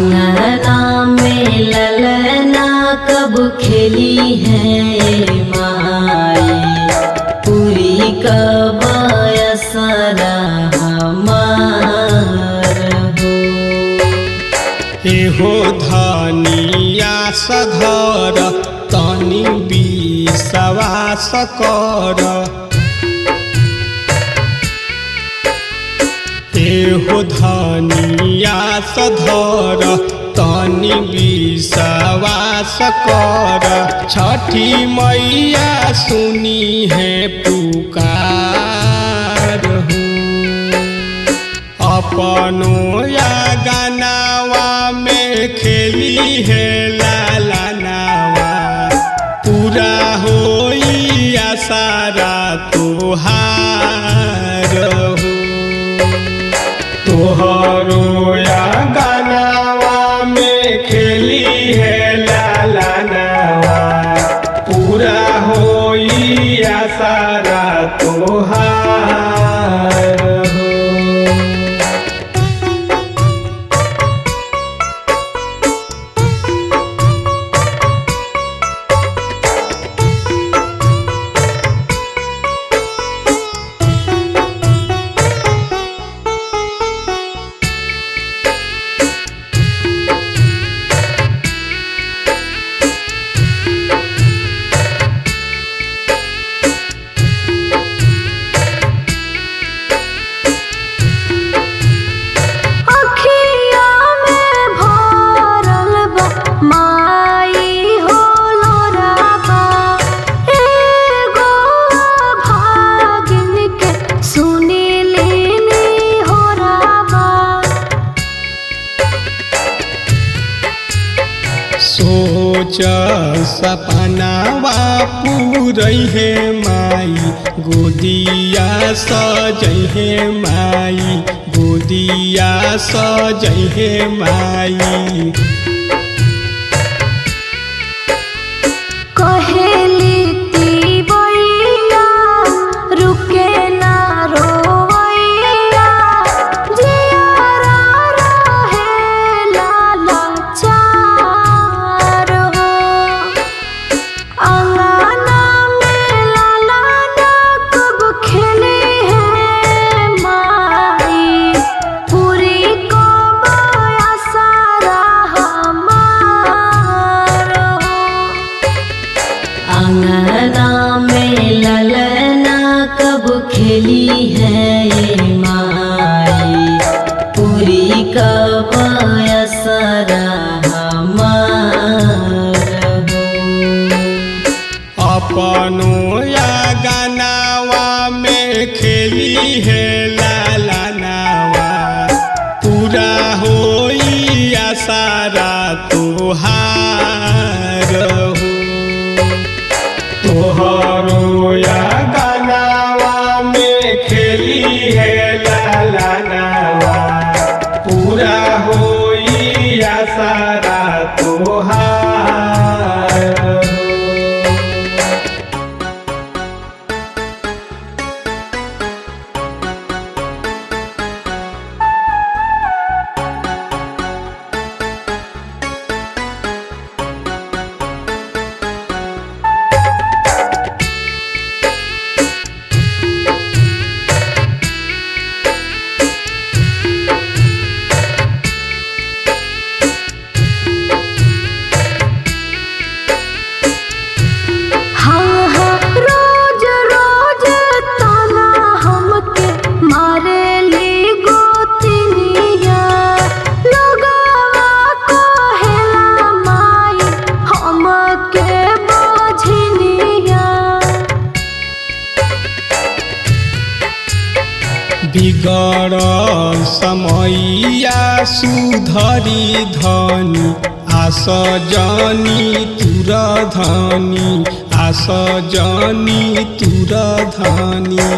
अंगना में ललना कब खेली है माई, पूरी कब असरा हमार हो। एहो धनिया सधर तनी विश्वास कर, एहो धनिया सधर तनी विश्वास कर। छठी मैया सुनी है पुकार हो, अपनों या गानावा में खेली है लाला नावा, पूरा होई आसारा तोहार हो। तोहरो या गानावा में खेली है लाला नावा, पूरा होई आसारा तोहार हो। सोच सपनावा पूरई है माई, गोदिया सजई है माई, गोदिया सजई है माई। कहेली तिवैया रुके ना रोवैया, जियारा रहेला लाचार हो। अंगना में लाला ना कब खेली है माई, पूरी कब आसारा हमार हो। अंगना में ललना कब खेली है माई, पूरी कब असरा हमार हो। अपनों या गानावा में खेली है लाला नावा, पूरा होई आसारा तोहार हो। तोहरो या गानावा में खेली है लाला नावा, पूरा होई आसारा तोहार हो। बिगड़ समैया सुधरी धनी, आस जानी तुर धनी, आस जानी तुर धनी।